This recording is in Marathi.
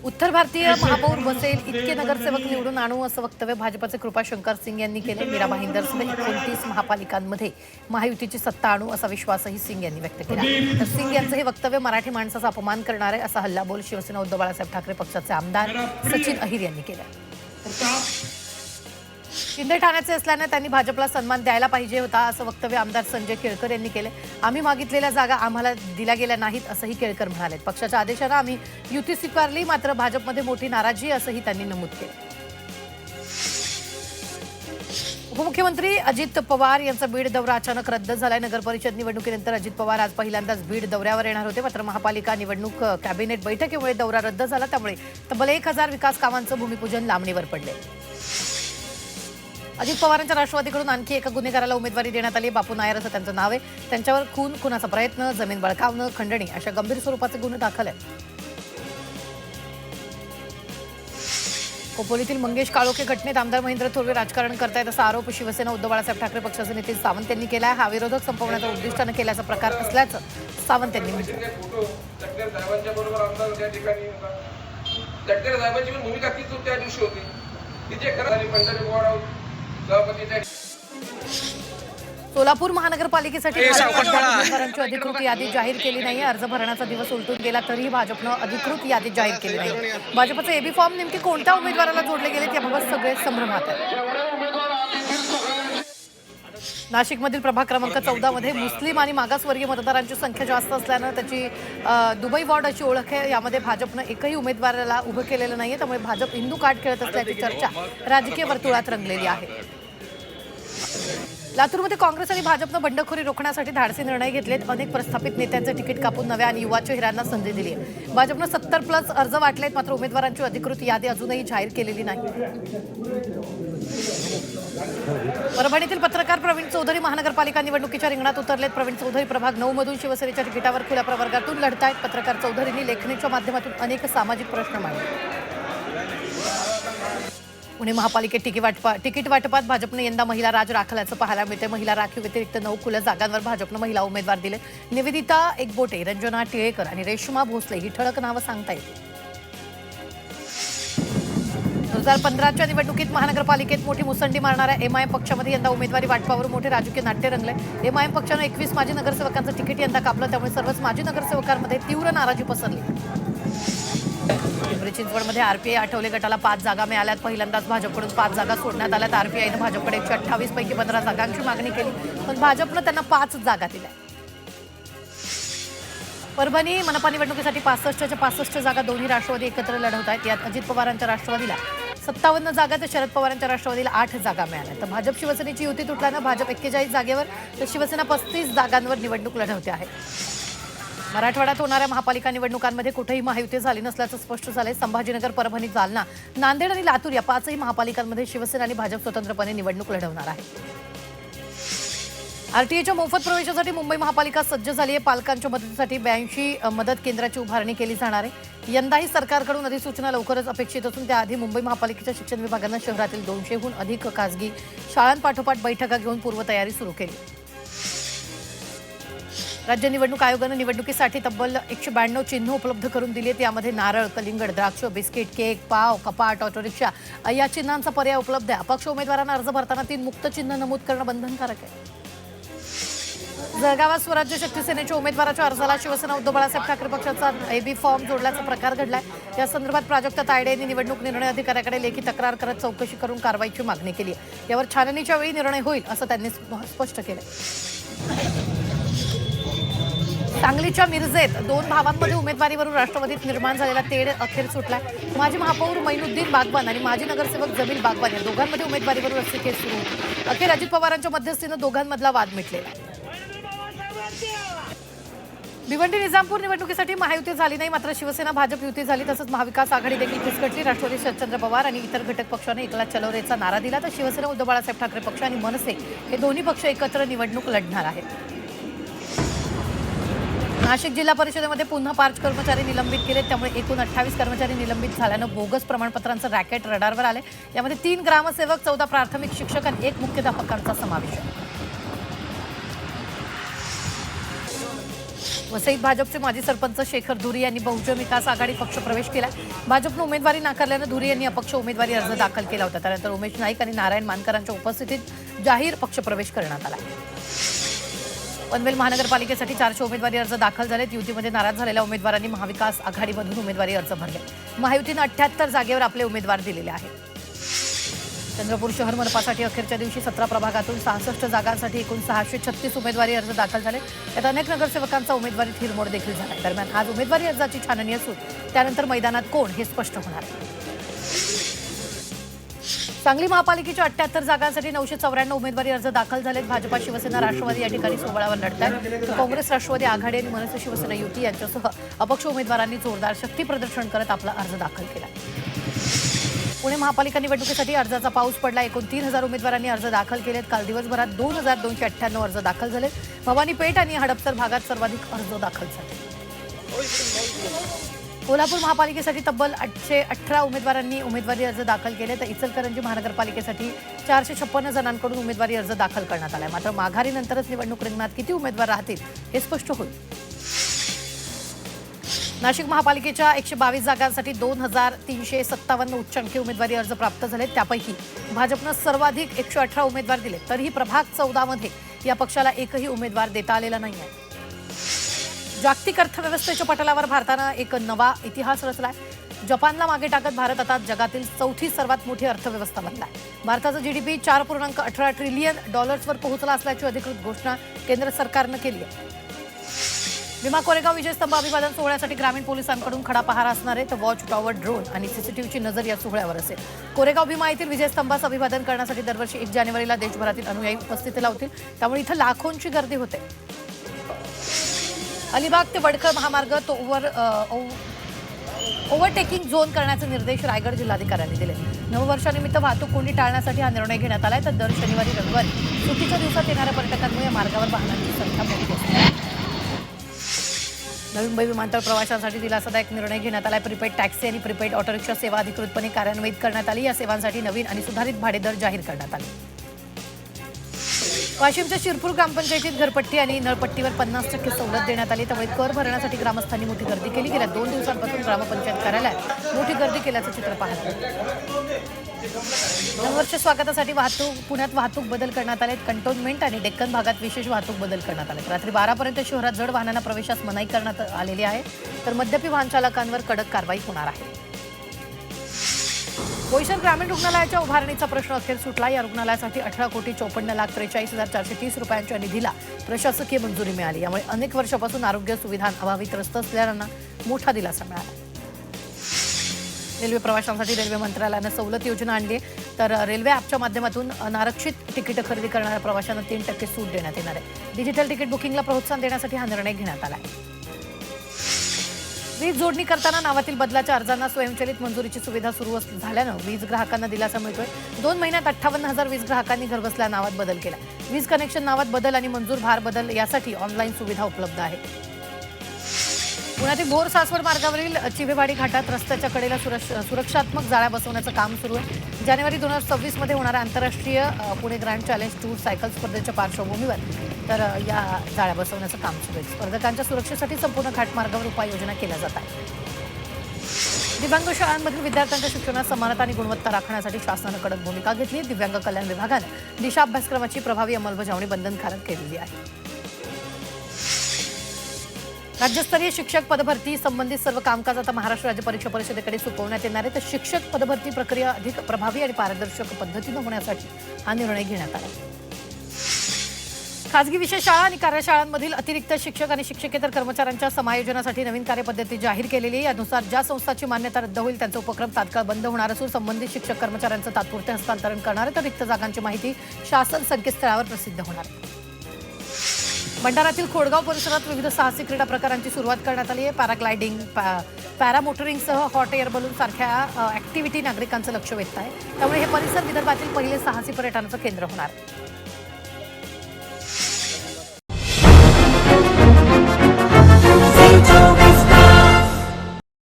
उत्तर भारतीय महापौर बसेल इतके नगरसेवक निवडून आणू असं वक्तव्य भाजपचे कृपाशंकर सिंग यांनी केले। मीरा भाईंदरसह 29 महापालिकांमध्ये महायुतीची सत्ता आणू असा विश्वासही सिंग यांनी व्यक्त केला। तर सिंग यांचं हे वक्तव्य मराठी माणसाचा अपमान करणार आहे असा हल्लाबोल शिवसेना उद्धव बाळासाहेब ठाकरे पक्षाचे आमदार सचिन अहिर यांनी केला। शिंदे ठाण्याचे असल्याने त्यांनी भाजपला सन्मान द्यायला पाहिजे होता असं वक्तव्य आमदार संजय केळकर यांनी केले। आम्ही मागितलेल्या जागा आम्हाला दिल्या गेल्या नाहीत असंही केळकर म्हणाले। पक्षाच्या आदेशाने आम्ही युती स्वीकारली, मात्र भाजपमध्ये मोठी नाराजी असंही त्यांनी नमूद केलं। उपमुख्यमंत्री अजित पवार यांचा बीड दौरा अचानक रद्द झालाय। नगर परिषद निवडणुकीनंतर अजित पवार आज पहिल्यांदाच बीड दौऱ्यावर येणार होते, मात्र महापालिका निवडणूक कॅबिनेट बैठकीमुळे दौरा रद्द झाला। त्यामुळे तब्बल 1000 विकास कामांचं भूमिपूजन लांबणीवर पडले। अजित पवारांच्या राष्ट्रवादीकडून आणखी एका गुन्हेगाराला उमेदवारी देण्यात आली। बापू नायर असं त्यांचं नाव आहे। त्यांच्यावर खुनाचा प्रयत्न, जमीन बळकावणं, खंडणी अशा गंभीर स्वरूपाचे गुन्हे दाखल आहेत। खोपोलीतील मंगेश काळोखे घटनेत आमदार महेंद्र थोरवे राजकारण करतायत असा आरोप शिवसेना उद्धव बाळासाहेब ठाकरे पक्षाचे नेते सावंत यांनी केला आहे। हा विरोधक संपवण्याच्या उद्दिष्टाने केल्याचा प्रकार असल्याचं सावंत यांनी म्हटलं। सोलापूर महानगरपालिकेसाठी उमेदवारांची अधिकृत यादी जाहीर केली नाही। अर्ज भरण्याचा दिवस उलटून गेला तरीही भाजपनं अधिकृत यादी जाहीर केली नाही। भाजपचे एबी फॉर्म नेमके कोणत्या उमेदवाराला जोडले गेले याबाबत सगळे संभ्रमात आहेत। नाशिकमधील प्रभाग क्रमांक 14 मध्ये मुस्लिम आणि मागासवर्गीय मतदारांची संख्या जास्त असल्यानं त्याची दुबई वॉर्ड अशी ओळख आहे। यामध्ये भाजपनं एकही उमेदवाराला उभं केलेलं नाहीये, त्यामुळे भाजप हिंदू कार्ड खेळत असल्याची चर्चा राजकीय वर्तुळात रंगलेली आहे। लातूरमध्ये काँग्रेस आणि भाजपनं बंडखोरी रोखण्यासाठी धाडसी निर्णय घेतलेत। अनेक प्रस्थापित नेत्यांचे तिकीट कापून नव्या आणि युवा चेहऱ्यांना संधी दिली आहे। भाजपनं 70+ अर्ज वाटलेत, मात्र उमेदवारांची अधिकृत यादी अजूनही जाहीर केलेली नाही। परभणीतील पत्रकार प्रवीण चौधरी महानगरपालिका निवडणुकीच्या रिंगणात उतरलेत। प्रवीण चौधरी प्रभाग 9 मधून शिवसेनेच्या तिकिटावर खुल्या प्रवर्गातून लढतायत। पत्रकार चौधरींनी लेखणीच्या माध्यमातून अनेक सामाजिक प्रश्न मांडले। पुणे महापालिकेत तिकीट वाटपात भाजपने यंदा महिला राज राखल्याचं पाहायला मिळते। महिला राखीव व्यतिरिक्त 9 खुल्या जागांवर भाजपनं महिला उमेदवार दिले। निवेदिता एकबोटे, रंजना टिळेकर आणि रेश्मा भोसले ही ठळक नावं सांगता येतील। 2015च्या निवडणुकीत महानगरपालिकेत मोठी मुसंडी मारणाऱ्या एमआयएम पक्षामध्ये यंदा उमेदवारी वाटपावर मोठे राजकीय नाट्य रंगले। एमआयएम पक्षानं 21 माजी नगरसेवकांचं तिकीट यंदा कापलं, त्यामुळे सर्वच माजी नगरसेवकांमध्ये तीव्र नाराजी पसरली। पिंपरी चिंचवडमध्ये आरपीआय आठवले गटाला 5 जागा मिळाल्यात। पहिल्यांदाच भाजपकडून 5 जागा सोडण्यात आल्यात। आरपीआयनं भाजपकडे 128 पैकी 15 जागांची मागणी केली, पण भाजपनं त्यांना 5 जागा दिल्या। परभणी मनपा निवडणुकीसाठी 65च्या 65 जागा दोन्ही राष्ट्रवादी एकत्र लढवत आहेत। यात अजित पवारांच्या राष्ट्रवादीला 57 जागा तर शरद पवारांच्या राष्ट्रवादीला 8 जागा मिळाल्या। तर भाजप शिवसेनेची युती तुटल्यानं भाजप 41 जागेवर तर शिवसेना 35 जागांवर निवडणूक लढवते आहे। मराठवाड्यात होणाऱ्या महापालिका निवडणुकांमध्ये कुठेही महायुती झाली नसल्याचं स्पष्ट झालंय। संभाजीनगर, परभणी, जालना, नांदेड आणि लातूर या 5ही महापालिकांमध्ये शिवसेना आणि भाजप स्वतंत्रपणे निवडणूक लढवणार आहे। आरटीआयच्या मोफत प्रवेशासाठी मुंबई महापालिका सज्ज झाली आहे। पालकांच्या मदतीसाठी 82 मदत केंद्राची उभारणी केली जाणार आहे। यंदाही सरकारकडून अधिसूचना लवकरच अपेक्षित असून त्याआधी मुंबई महापालिकेच्या शिक्षण विभागानं शहरातील 200हून अधिक खासगी शाळांपाठोपाठ बैठका घेऊन पूर्वतयारी सुरू केली। राज्य निवडणूक आयोगानं निवडणुकीसाठी तब्बल 192 चिन्ह उपलब्ध करून दिली आहेत। यामध्ये नारळ, कलिंगड, द्राक्ष, बिस्किट, केक, पाव, कपाट, ऑटो रिक्षा या चिन्हांचा पर्याय उपलब्ध आहे। अपक्ष उमेदवारांना अर्ज भरताना 3 मुक्त चिन्ह नमूद करणं बंधनकारक आहे। जळगावात स्वराज्य शक्ती सेनेच्या उमेदवाराच्या अर्जाला शिवसेना उद्धव बाळासाहेब ठाकरे पक्षाचा एबी फॉर्म जोडल्याचा प्रकार घडलाय। या संदर्भात प्राजक्ता तायडे यांनी निवडणूक निर्णय अधिकाऱ्याकडे लेखी तक्रार करत चौकशी करून कारवाईची मागणी केली आहे। यावर छाननीच्या वेळी निर्णय होईल असं त्यांनी स्पष्ट केलं। सांगलीच्या मिरजेत 2 भावांमध्ये उमेदवारीवरून राष्ट्रवादीत निर्माण झालेला तेढ अखेर सुटलाय। माजी महापौर मैनुद्दीन बागवान आणि माजी नगरसेवक जमील बागवान या दोघांमध्ये उमेदवारीवरून रस्सीखेच सुरू होती। अखेर अजित पवारांच्या मध्यस्थीनं दोघांमधला वाद मिटलेला। भिवंडी निजामपूर निवडणुकीसाठी महायुती झाली नाही, मात्र शिवसेना भाजप युती झाली। तसंच महाविकास आघाडी देखील फिसकटली। राष्ट्रवादी शरदचंद्र पवार आणि इतर घटक पक्षाने एकला चलो रेचा नारा दिला, तर शिवसेना उद्धव बाळासाहेब ठाकरे पक्ष आणि मनसे हे दोन्ही पक्ष एकत्र निवडणूक लढणार आहेत। नाशिक जिल्हा परिषदेमध्ये पुन्हा 5 कर्मचारी निलंबित केले, त्यामुळे एकूण 28 कर्मचारी निलंबित झाल्यानं बोगस प्रमाणपत्रांचं रॅकेट रडारवर आले। यामध्ये 3 ग्रामसेवक, 14 प्राथमिक शिक्षक आणि 1 मुख्याध्यापकांचा समावेश आहे। वसईत भाजपचे माजी सरपंच शेखर धुरी यांनी बहुजन विकास आघाडी पक्ष प्रवेश केला. भाजपनं उमेदवारी नाकारल्यानं धुरी यांनी अपक्ष उमेदवारी अर्ज दाखल केला होता. त्यानंतर उमेश नाईक आणि नारायण मानकरांच्या उपस्थितीत जाहीर पक्ष प्रवेश करण्यात आला. पनवेल महानगरपालिकेसाठी 400 उमेदवारी अर्ज दाखल झालेत. युतीमध्ये नाराज झालेल्या उमेदवारांनी महाविकास आघाडीमधून उमेदवारी अर्ज भरले. महायुतीनं 78 जागेवर आपले उमेदवार दिलेले आहेत. चंद्रपूर शहर मनपासाठी अखेरच्या दिवशी 17 प्रभागातून 66 जागांसाठी एकूण 636 उमेदवारी अर्ज दाखल झाले. त्यात अनेक नगरसेवकांचा उमेदवारी हिरमोड देखील झाला. दरम्यान आज उमेदवारी अर्जाची छाननी असून त्यानंतर मैदानात कोण हे स्पष्ट होणार आहे. सांगली महापालिकेच्या 78 जागांसाठी 994 उमेदवारी अर्ज दाखल झालेत. भाजपा, शिवसेना, राष्ट्रवादी या ठिकाणी सोबळावर लढत आहेत. काँग्रेस, राष्ट्रवादी आघाडी आणि मनसे शिवसेना युती यांच्यासह अपक्ष उमेदवारांनी जोरदार शक्ती प्रदर्शन करत आपला अर्ज दाखल केला. पुणे महापालिका निवडणुकीसाठी अर्जाचा पाऊस पडला. एकूण 3000 उमेदवारांनी अर्ज दाखल केलेत. काल दिवसभरात 2298 अर्ज दाखल झाले. भवानीपेठ आणि हडपसर भागात सर्वाधिक अर्ज दाखल झाले. कोल्हापूर महापालिकेसाठी तब्बल 818 उमेदवारांनी उमेदवारी अर्ज दाखल केले. तर इचलकरंजी महानगरपालिकेसाठी 456 जणांकडून उमेदवारी अर्ज दाखल करण्यात आला. मात्र माघारीनंतरच निवडणूक रिंगणात किती उमेदवार राहतील हे स्पष्ट होईल. नाशिक महापालिकेच्या 122 जागांसाठी 2357 उच्च अंकी उमेदवारी अर्ज प्राप्त झाले. त्यापैकी भाजपनं सर्वाधिक 118 उमेदवार दिले. तरीही प्रभाग 14 मध्ये या पक्षाला एकही उमेदवार देता आलेला नाही आहे. जागतिक अर्थव्यवस्थेच्या पटलावर भारतानं एक नवा इतिहास रचलाय. जपानला मागे टाकत भारत आता जगातील 4थी सर्वात मोठी अर्थव्यवस्था बनलाय. भारताचा जीडीपी $4.18 ट्रिलियन वर पोहोचला असल्याची अधिकृत घोषणा केंद्र सरकारनं केली आहे. भीमा कोरेगाव विजयस्तंभ अभिवादन सोहळ्यासाठी ग्रामीण पोलिसांकडून खडा पहारा असणार आहे. तर वॉच टॉवर, ड्रोन आणि सीसीटीव्हीची नजर या सोहळ्यावर असेल. कोरेगाव भीमा येथील विजयस्तंभास अभिवादन करण्यासाठी दरवर्षी 1 जानेवारीला देशभरातील अनुयायी उपस्थिती लावतील. त्यामुळे इथं लाखोंची गर्दी होते. अलिबाग ते वडखळ महामार्ग ओव्हरटेकिंग झोन करण्याचे निर्देश रायगड जिल्हाधिकाऱ्यांनी दिले. नववर्षानिमित्त वाहतूक कोंडी टाळण्यासाठी हा निर्णय घेण्यात आलाय. तर दर शनिवारी, रविवारी सुट्टीच्या दिवसात येणाऱ्या पर्यटकांमुळे या मार्गावर वाहनांची संख्या मोठी असते. नवी मुंबई विमानतळ प्रवाशांसाठी दिलासादायक निर्णय घेण्यात आलाय. प्रीपेड टॅक्सी आणि प्रीपेड ऑटोरिक्षा सेवा अधिकृतपणे कार्यान्वित करण्यात आली. या सेवांसाठी नवीन आणि सुधारित भाडेदर जाहीर करण्यात आले. वाशिमच्या शिरपूर ग्रामपंचायतीत घरपट्टी आणि नळपट्टीवर 50% सवलत देण्यात आली. त्यामुळे कर भरण्यासाठी ग्रामस्थांनी मोठी गर्दी केली. गेल्या 2 दिवसांपासून ग्रामपंचायत कार्यालयात मोठी गर्दी केल्याचं चित्र पाहतं. नववर्ष स्वागतासाठी पुण्यात वाहतूक बदल करण्यात आले. कंटोन्मेंट आणि डेक्कन भागात विशेष वाहतूक बदल करण्यात आले. रात्री 12 पर्यंत शहरात जड वाहनांना प्रवेशास मनाई करण्यात आलेली आहे. तर मद्यपी वाहन चालकांवर कडक कारवाई होणार आहे. बोईसर ग्रामीण रुग्णालयाच्या उभारणीचा प्रश्न अखेर सुटला. या रुग्णालयासाठी 18,54,43,430 रुपयांच्या निधीला प्रशासकीय मंजुरी मिळाली. यामुळे अनेक वर्षापासून आरोग्य सुविधांअभावी त्रस्त असलेल्यांना मोठा दिलासा मिळाला. रेल्वे प्रवाशांसाठी रेल्वे मंत्रालयानं सवलत योजना आणली. तर रेल्वे ॲपच्या माध्यमातून अनारक्षित तिकीट खरेदी करणाऱ्या प्रवाशांना 3% सूट देण्यात येणार आहे. डिजिटल तिकीट बुकिंगला प्रोत्साहन देण्यासाठी हा निर्णय घेण्यात आला आहे. वीज जोडणी करताना नावातील बदलाच्या अर्जांना स्वयंचलित मंजुरीची सुविधा सुरू झाल्यानं वीज ग्राहकांना दिलासा मिळतोय. 2 महिन्यात 58,000 वीज ग्राहकांनी घरबसल्या नावात बदल केला. वीज कनेक्शन नावात बदल आणि मंजूर भार बदल यासाठी ऑनलाईन सुविधा उपलब्ध आहे. पुण्यातील भोर सासवड मार्गावरील चिवेवाडी घाटात रस्त्याच्या कडेला सुरक्षात्मक जाळ्या बसवण्याचं काम सुरू आहे. जानेवारी 2026 मध्ये होणाऱ्या आंतरराष्ट्रीय Pune grand challenge tour cycle स्पर्धेच्या पार्श्वभूमीवर तर या जाळ्या बसवण्याचं काम सुरू आहे. स्पर्धकांच्या सुरक्षेसाठी संपूर्ण घाटमार्गावर उपाययोजना केल्या जात आहे. दिव्यांग शाळांमधील विद्यार्थ्यांच्या शिक्षणात समानता आणि गुणवत्ता राखण्यासाठी शासनानं कडक भूमिका घेतली. दिव्यांग कल्याण विभागानं दिशा अभ्यासक्रमाची प्रभावी अंमलबजावणी बंधनकारक केलेली आहे. राज्यस्तरीय शिक्षक पदभरती संबंधित सर्व कामकाज आता महाराष्ट्र राज्य परीक्षा परिषदेकडे सोपवण्यात येणार आहे. तर शिक्षक पदभरती प्रक्रिया अधिक प्रभावी आणि पारदर्शक पद्धतीनं होण्यासाठी हा निर्णय घेण्यात आला. खासगी विषय शाळा आणि कार्यशाळांमधील अतिरिक्त शिक्षक आणि शिक्षकेतर कर्मचाऱ्यांच्या समायोजनासाठी नवीन कार्यपद्धती जाहीर केलेली आहे. यानुसार ज्या संस्थांची मान्यता रद्द होईल त्यांचा उपक्रम तात्काळ बंद होणार असून संबंधित शिक्षक कर्मचाऱ्यांचं तात्पुरते हस्तांतरण करणार आहे. तर रिक्त जागांची माहिती शासन संकेतस्थळावर प्रसिद्ध होणार आहे. भंडारातील खोडगाव परिसरात विविध साहसी क्रीडा प्रकारांची सुरुवात करण्यात आली आहे. पॅराग्लायडिंग, पॅरामोटरिंगसह हॉट एअर बलून सारख्या ॲक्टिव्हिटी नागरिकांचं लक्ष वेधत आहे. त्यामुळे हे परिसर विदर्भातील पहिले साहसी पर्यटनाचं केंद्र होणार.